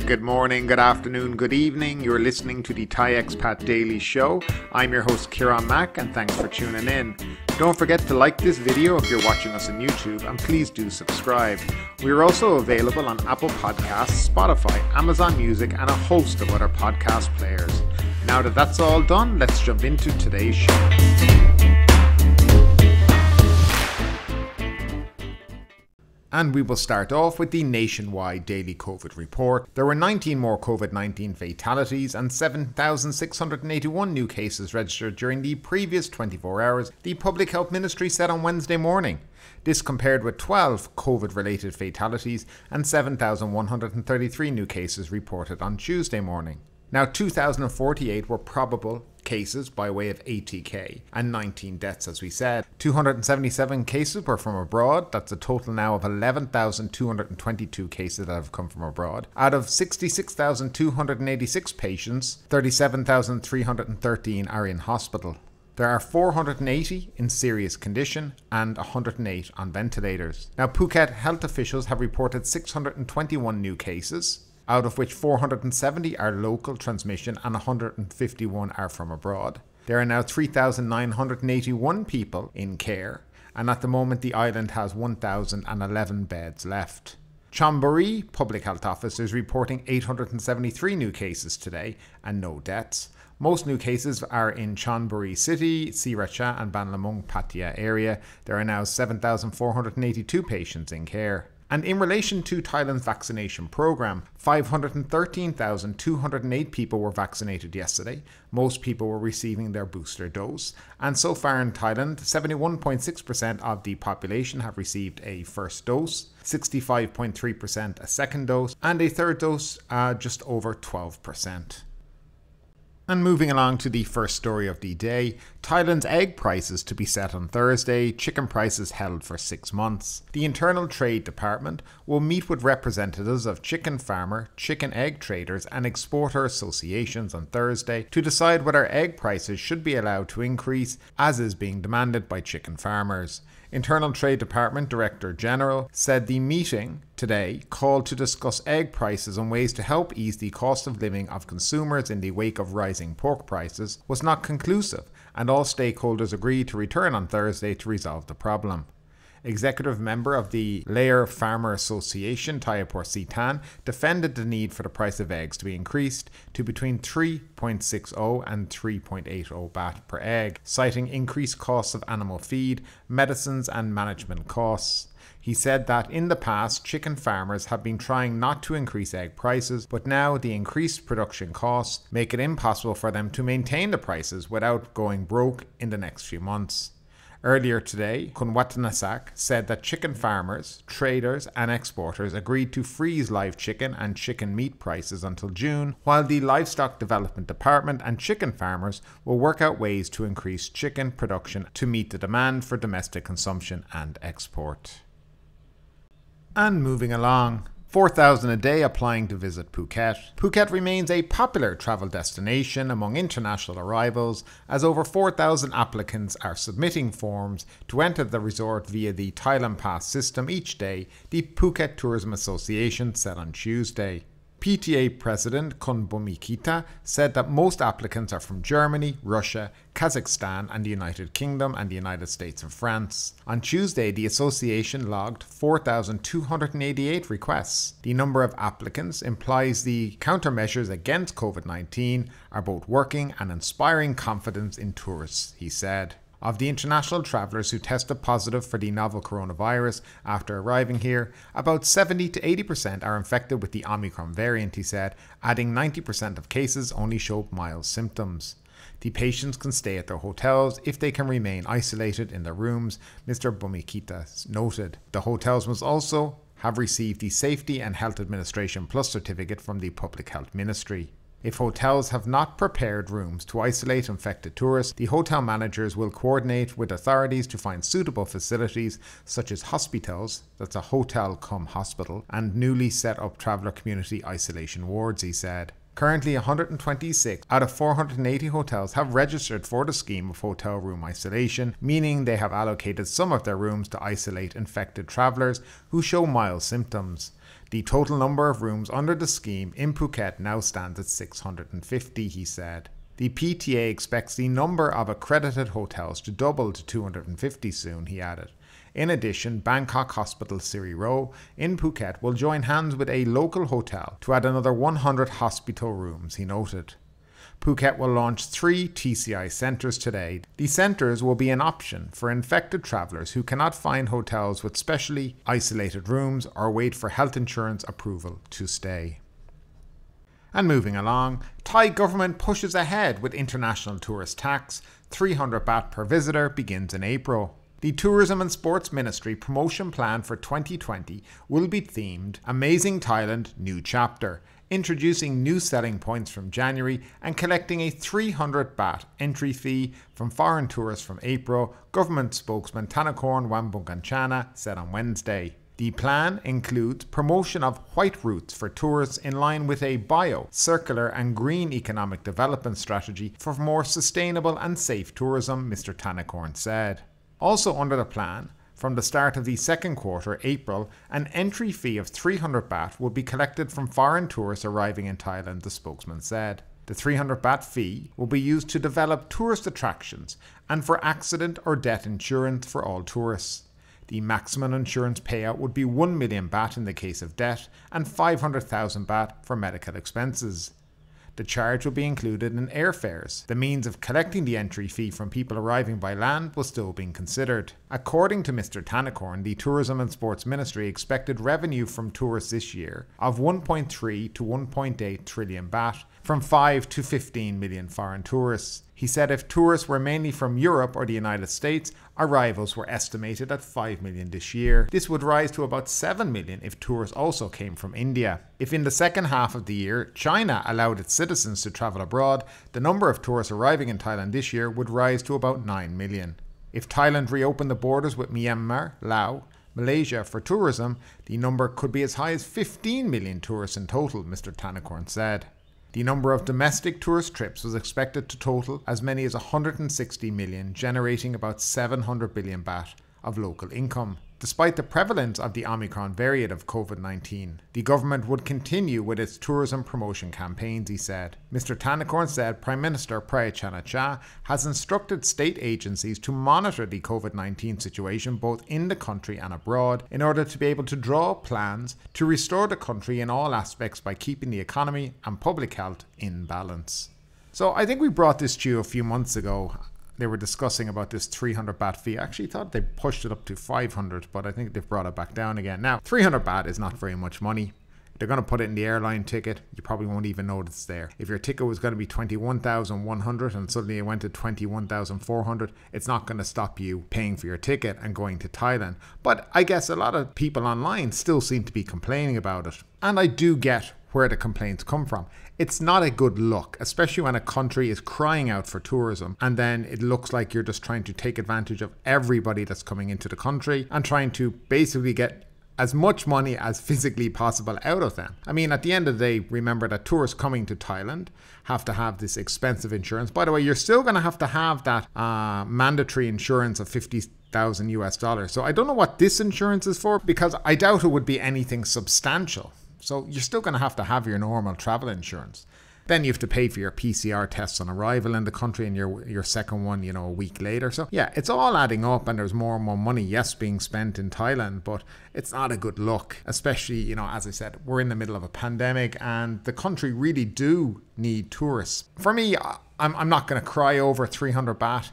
Good morning, good afternoon, good evening. You're listening to the Thai Expat Daily Show. I'm your host Kieran Mack and thanks for tuning in. Don't forget to like this video if you're watching us on YouTube and please do subscribe. We're also available on Apple Podcasts, Spotify, Amazon Music and a host of other podcast players. Now that that's all done, let's jump into today's show. And we will start off with the nationwide daily COVID report. There were 19 more COVID-19 fatalities and 7,681 new cases registered during the previous 24 hours, the Public Health Ministry said on Wednesday morning. This compared with 12 COVID-related fatalities and 7,133 new cases reported on Tuesday morning. Now, 2,048 were probable cases by way of ATK and 19 deaths, as we said. 277 cases were from abroad. That's a total now of 11,222 cases that have come from abroad. Out of 66,286 patients, 37,313 are in hospital. There are 480 in serious condition and 108 on ventilators. Now, Phuket health officials have reported 621 new cases, out of which 470 are local transmission and 151 are from abroad. There are now 3,981 people in care, and at the moment the island has 1,011 beds left. Chonburi Public Health Office is reporting 873 new cases today and no deaths. Most new cases are in Chonburi City, Sriracha and Ban Lamong Pattaya area. There are now 7,482 patients in care. And in relation to Thailand's vaccination program, 513,208 people were vaccinated yesterday. Most people were receiving their booster dose. And so far in Thailand, 71.6% of the population have received a first dose, 65.3% a second dose, and a third dose just over 12%. And moving along to the first story of the day, Thailand's egg prices to be set on Thursday, chicken prices held for 6 months. The Internal Trade Department will meet with representatives of chicken farmer, chicken egg traders and exporter associations on Thursday to decide whether egg prices should be allowed to increase as is being demanded by chicken farmers. Internal Trade Department Director General said the meeting today called to discuss egg prices and ways to help ease the cost of living of consumers in the wake of rising pork prices was not conclusive, and all stakeholders agreed to return on Thursday to resolve the problem. Executive member of the Layer Farmer Association, Thayapur Sitan, defended the need for the price of eggs to be increased to between 3.60 and 3.80 baht per egg, citing increased costs of animal feed, medicines and management costs. He said that in the past, chicken farmers have been trying not to increase egg prices, but now the increased production costs make it impossible for them to maintain the prices without going broke in the next few months. Earlier today, Kunwatanasak said that chicken farmers, traders and exporters agreed to freeze live chicken and chicken meat prices until June, while the Livestock Development Department and chicken farmers will work out ways to increase chicken production to meet the demand for domestic consumption and export. And moving along, 4,000 a day applying to visit Phuket. Phuket remains a popular travel destination among international arrivals as over 4,000 applicants are submitting forms to enter the resort via the Thailand Pass system each day, the Phuket Tourism Association said on Tuesday. PTA President Kun Bumikita said that most applicants are from Germany, Russia, Kazakhstan and the United Kingdom and the United States and France. On Tuesday, the association logged 4,288 requests. The number of applicants implies the countermeasures against COVID-19 are both working and inspiring confidence in tourists, he said. Of the international travellers who tested positive for the novel coronavirus after arriving here, about 70 to 80% are infected with the Omicron variant, he said, adding 90% of cases only showed mild symptoms. The patients can stay at their hotels if they can remain isolated in their rooms, Mr. Bumikita noted. The hotels must also have received the Safety and Health Administration Plus certificate from the Public Health Ministry. If hotels have not prepared rooms to isolate infected tourists, the hotel managers will coordinate with authorities to find suitable facilities such as hospitals, that's a hotel cum hospital, and newly set up traveller community isolation wards, he said. Currently, 126 out of 480 hotels have registered for the scheme of hotel room isolation, meaning they have allocated some of their rooms to isolate infected travellers who show mild symptoms. The total number of rooms under the scheme in Phuket now stands at 650, he said. The PTA expects the number of accredited hotels to double to 250 soon, he added. In addition, Bangkok Hospital Siri Row in Phuket will join hands with a local hotel to add another 100 hospital rooms, he noted. Phuket will launch 3 TCI centres today. The centres will be an option for infected travellers who cannot find hotels with specially isolated rooms or wait for health insurance approval to stay. And moving along, Thai government pushes ahead with international tourist tax. 300 baht per visitor begins in April. The Tourism and Sports Ministry promotion plan for 2020 will be themed Amazing Thailand New Chapter, introducing new selling points from January and collecting a 300 baht entry fee from foreign tourists from April, government spokesman Thanakorn Wambunkanchana said on Wednesday. The plan includes promotion of white routes for tourists in line with a bio, circular and green economic development strategy for more sustainable and safe tourism, Mr. Thanakorn said. Also under the plan, from the start of the second quarter, April, an entry fee of 300 baht will be collected from foreign tourists arriving in Thailand, the spokesman said. The 300 baht fee will be used to develop tourist attractions and for accident or death insurance for all tourists. The maximum insurance payout would be 1 million baht in the case of death and 500,000 baht for medical expenses. The charge will be included in airfares. The means of collecting the entry fee from people arriving by land was still being considered. According to Mr. Thanakorn, the Tourism and Sports Ministry expected revenue from tourists this year of 1.3 to 1.8 trillion baht from 5 to 15 million foreign tourists. He said if tourists were mainly from Europe or the United States, arrivals were estimated at 5 million this year. This would rise to about 7 million if tourists also came from India. If in the second half of the year, China allowed its citizens to travel abroad, the number of tourists arriving in Thailand this year would rise to about 9 million. If Thailand reopened the borders with Myanmar, Laos, Malaysia for tourism, the number could be as high as 15 million tourists in total, Mr. Thanakorn said. The number of domestic tourist trips was expected to total as many as 160 million, generating about 700 billion baht of local income. Despite the prevalence of the Omicron variant of COVID-19, the government would continue with its tourism promotion campaigns, he said. Mr. Thanakorn said Prime Minister Prayut Chan-o-cha has instructed state agencies to monitor the COVID-19 situation both in the country and abroad in order to be able to draw plans to restore the country in all aspects by keeping the economy and public health in balance. So I think we brought this to you a few months ago. They were discussing about this 300 baht fee. I actually thought they pushed it up to 500, but I think they've brought it back down again. Now, 300 baht is not very much money. They're going to put it in the airline ticket. You probably won't even know it's there. If your ticket was going to be 21,100 and suddenly it went to 21,400, it's not going to stop you paying for your ticket and going to Thailand. But I guess a lot of people online still seem to be complaining about it. And I do get where the complaints come from. It's not a good look, especially when a country is crying out for tourism and then it looks like you're just trying to take advantage of everybody that's coming into the country and trying to basically get as much money as physically possible out of them. I mean, at the end of the day, remember that tourists coming to Thailand have to have this expensive insurance. By the way, you're still going to have that mandatory insurance of 50,000 US dollars. So I don't know what this insurance is for because I doubt it would be anything substantial. So you're still going to have your normal travel insurance. Then you have to pay for your PCR tests on arrival in the country and your second one, a week later. So yeah, it's all adding up and there's more and more money, yes, being spent in Thailand, but it's not a good look. Especially, as I said, we're in the middle of a pandemic and the country really do need tourists. For me, I'm not going to cry over 300 baht.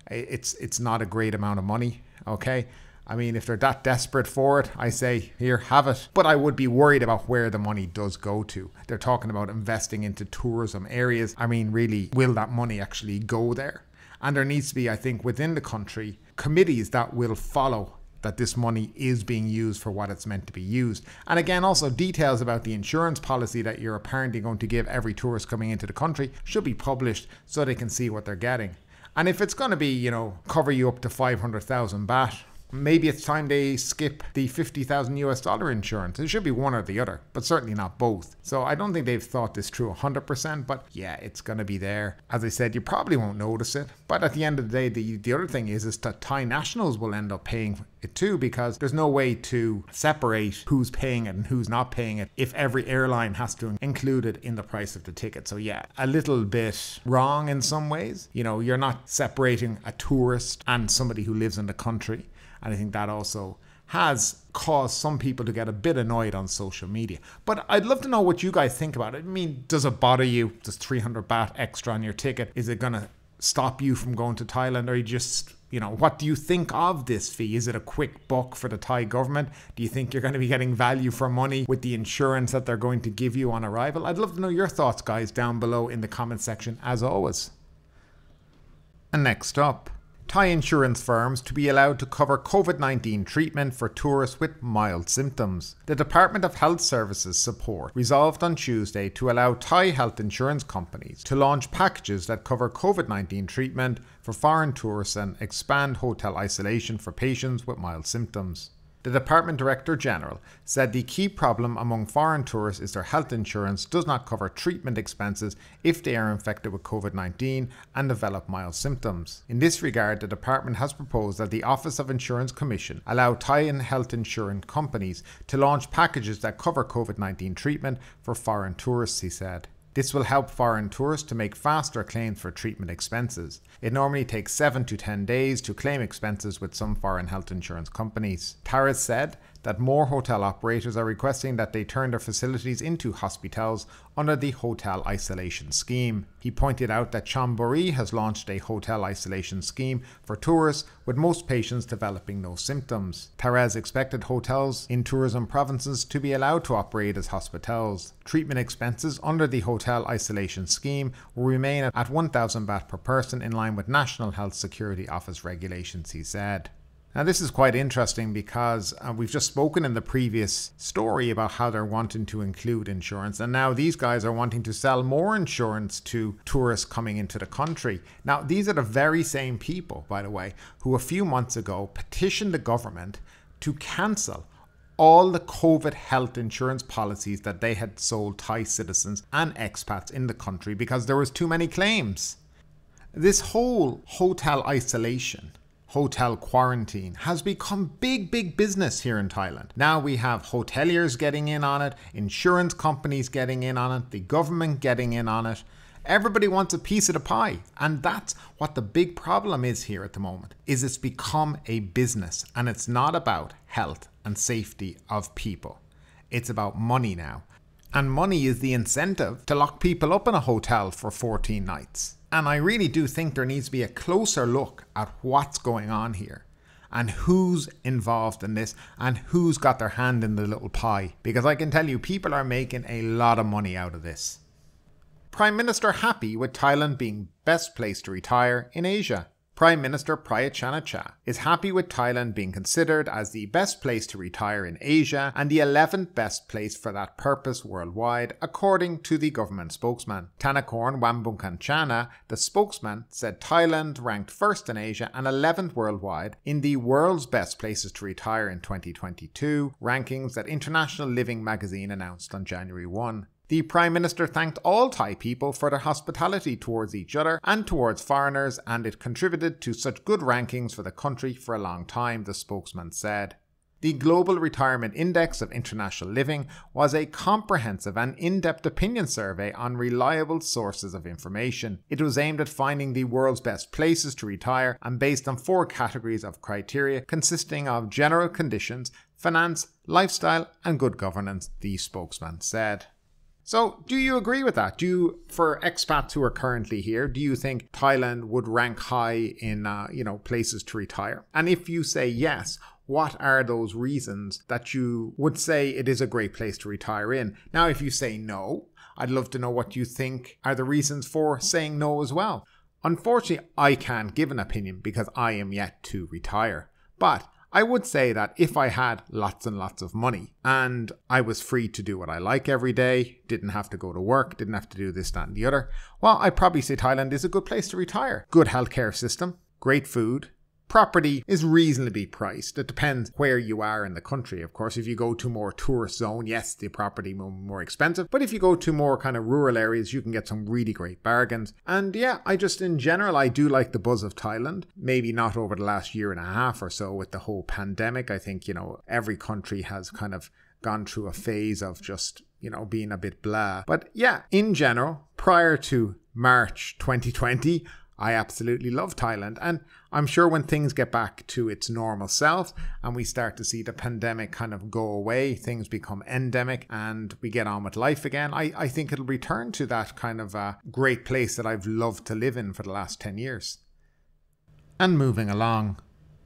It's not a great amount of money, okay? I mean, if they're that desperate for it, I say, here, have it. But I would be worried about where the money does go to. They're talking about investing into tourism areas. I mean, really, will that money actually go there? And there needs to be, I think, within the country, committees that will follow that this money is being used for what it's meant to be used. And again, also details about the insurance policy that you're apparently going to give every tourist coming into the country should be published so they can see what they're getting. And if it's going to be, cover you up to 500,000 baht, maybe it's time they skip the $50,000 insurance. It should be one or the other, but certainly not both. So I don't think they've thought this through 100%, but yeah, it's going to be there. As I said, you probably won't notice it, but at the end of the day, the other thing is that Thai nationals will end up paying it too, because there's no way to separate who's paying it and who's not paying it if every airline has to include it in the price of the ticket. So yeah, a little bit wrong in some ways. You know, you're not separating a tourist and somebody who lives in the country. And I think that also has caused some people to get a bit annoyed on social media. But I'd love to know what you guys think about it. I mean, does it bother you? Does 300 baht extra on your ticket, is it going to stop you from going to Thailand? Or you just, you know, what do you think of this fee? Is it a quick buck for the Thai government? Do you think you're going to be getting value for money with the insurance that they're going to give you on arrival? I'd love to know your thoughts, guys, down below in the comment section, as always. And next up, Thai insurance firms to be allowed to cover COVID-19 treatment for tourists with mild symptoms. The Department of Health Services Support resolved on Tuesday to allow Thai health insurance companies to launch packages that cover COVID-19 treatment for foreign tourists and expand hotel isolation for patients with mild symptoms. The Department Director General said the key problem among foreign tourists is their health insurance does not cover treatment expenses if they are infected with COVID-19 and develop mild symptoms. In this regard, the department has proposed that the Office of Insurance Commission allow Thai health insurance companies to launch packages that cover COVID-19 treatment for foreign tourists, he said. This will help foreign tourists to make faster claims for treatment expenses. It normally takes 7 to 10 days to claim expenses with some foreign health insurance companies. Taras said that more hotel operators are requesting that they turn their facilities into hospitals under the hotel isolation scheme. He pointed out that Chonburi has launched a hotel isolation scheme for tourists, with most patients developing no symptoms. Taras expected hotels in tourism provinces to be allowed to operate as hospitals. Treatment expenses under the hotel isolation scheme will remain at 1,000 baht per person, in line with National Health Security Office regulations, he said. Now this is quite interesting because we've just spoken in the previous story about how they're wanting to include insurance, and now these guys are wanting to sell more insurance to tourists coming into the country. Now these are the very same people, by the way, who a few months ago petitioned the government to cancel all the COVID health insurance policies that they had sold Thai citizens and expats in the country because there was too many claims. This whole hotel isolation, hotel quarantine has become big business here in Thailand. Now we have hoteliers getting in on it, insurance companies getting in on it, the government getting in on it. Everybody wants a piece of the pie, and that's what the big problem is here at the moment, is it's become a business, and it's not about health and safety of people. It's about money now. And money is the incentive to lock people up in a hotel for 14 nights. And I really do think there needs to be a closer look at what's going on here and who's involved in this and who's got their hand in the little pie. Because I can tell you, people are making a lot of money out of this. Prime Minister happy with Thailand being best place to retire in Asia. Prime Minister Prayut Chan-o-cha is happy with Thailand being considered as the best place to retire in Asia and the 11th best place for that purpose worldwide, according to the government spokesman. Thanakorn Wambungkanchana, the spokesman, said Thailand ranked first in Asia and 11th worldwide in the world's best places to retire in 2022 rankings that International Living magazine announced on January 1. The Prime Minister thanked all Thai people for their hospitality towards each other and towards foreigners, and it contributed to such good rankings for the country for a long time, the spokesman said. The Global Retirement Index of International Living was a comprehensive and in-depth opinion survey on reliable sources of information. It was aimed at finding the world's best places to retire and based on 4 categories of criteria consisting of general conditions, finance, lifestyle, and good governance, the spokesman said. So, do you agree with that? For expats who are currently here, do you think Thailand would rank high in, places to retire? And if you say yes, what are those reasons that you would say it is a great place to retire in? Now, if you say no, I'd love to know what you think are the reasons for saying no as well. Unfortunately, I can't give an opinion because I am yet to retire. But I would say that if I had lots and lots of money and I was free to do what I like every day, didn't have to go to work, didn't have to do this, that and the other, well, I'd probably say Thailand is a good place to retire. Good healthcare system, great food, Property is reasonably priced. It depends where you are in the country. Of course, if you go to more tourist zone, yes, the property will be more expensive. But if you go to more kind of rural areas, you can get some really great bargains. And yeah, in general, I do like the buzz of Thailand. Maybe not over the last year and a half or so with the whole pandemic. I think, every country has kind of gone through a phase of just, being a bit blah. But yeah, in general, prior to March 2020, I absolutely love Thailand, and I'm sure when things get back to its normal self and we start to see the pandemic kind of go away, things become endemic and we get on with life again, I think it'll return to that kind of great place that I've loved to live in for the last 10 years. And moving along,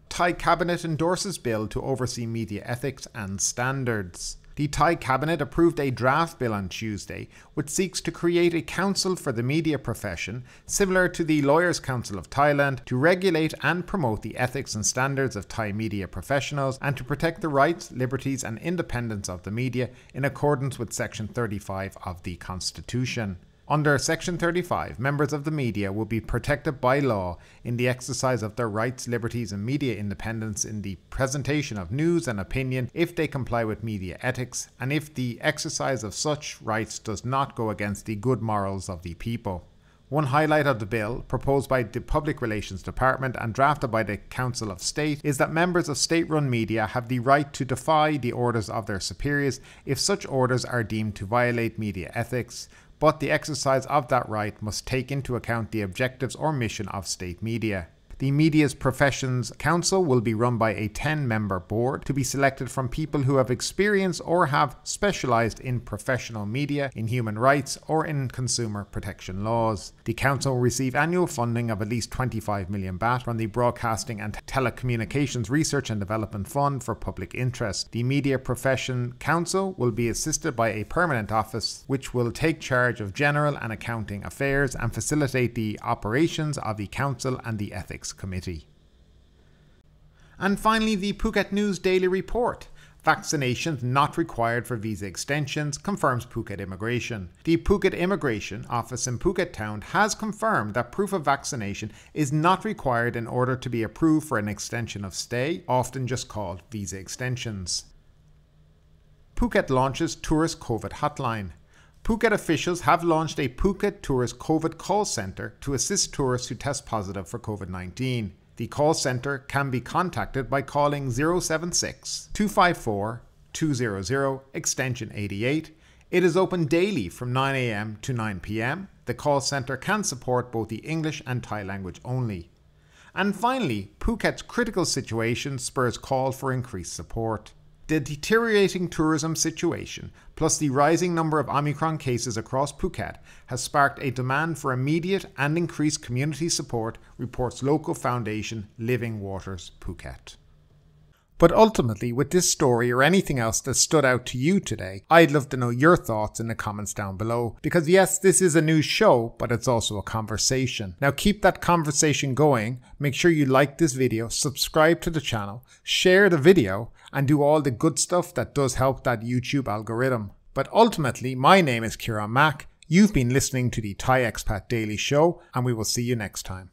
Thai Cabinet endorses bill to oversee media ethics and standards. The Thai Cabinet approved a draft bill on Tuesday which seeks to create a council for the media profession, similar to the Lawyers' Council of Thailand, to regulate and promote the ethics and standards of Thai media professionals and to protect the rights, liberties and independence of the media in accordance with Section 35 of the Constitution. Under Section 35, members of the media will be protected by law in the exercise of their rights, liberties and media independence in the presentation of news and opinion if they comply with media ethics and if the exercise of such rights does not go against the good morals of the people. One highlight of the bill, proposed by the Public Relations Department and drafted by the Council of State, is that members of state-run media have the right to defy the orders of their superiors if such orders are deemed to violate media ethics, but the exercise of that right must take into account the objectives or mission of state media. The Media's Professions Council will be run by a 10-member board to be selected from people who have experience or have specialised in professional media, in human rights or in consumer protection laws. The council will receive annual funding of at least 25 million baht from the Broadcasting and Telecommunications Research and Development Fund for Public Interest. The Media Profession Council will be assisted by a permanent office which will take charge of general and accounting affairs and facilitate the operations of the council and the ethics committee. And finally, the Phuket News Daily Report. Vaccinations not required for visa extensions, confirms Phuket Immigration. The Phuket Immigration Office in Phuket Town has confirmed that proof of vaccination is not required in order to be approved for an extension of stay, often just called visa extensions. Phuket launches Tourist COVID Hotline. Phuket officials have launched a Phuket Tourist COVID call centre to assist tourists who test positive for COVID-19. The call centre can be contacted by calling 076 254 200 extension 88. It is open daily from 9 AM to 9 PM. The call centre can support both the English and Thai language only. And finally, Phuket's critical situation spurs call for increased support. The deteriorating tourism situation, plus the rising number of Omicron cases across Phuket, has sparked a demand for immediate and increased community support, reports local foundation Living Waters Phuket. But ultimately, with this story or anything else that stood out to you today, I'd love to know your thoughts in the comments down below. Because yes, this is a news show, but it's also a conversation. Now keep that conversation going, make sure you like this video, subscribe to the channel, share the video, and do all the good stuff that does help that YouTube algorithm. But ultimately, my name is Kieran Mack, you've been listening to the Thai Expat Daily Show, and we will see you next time.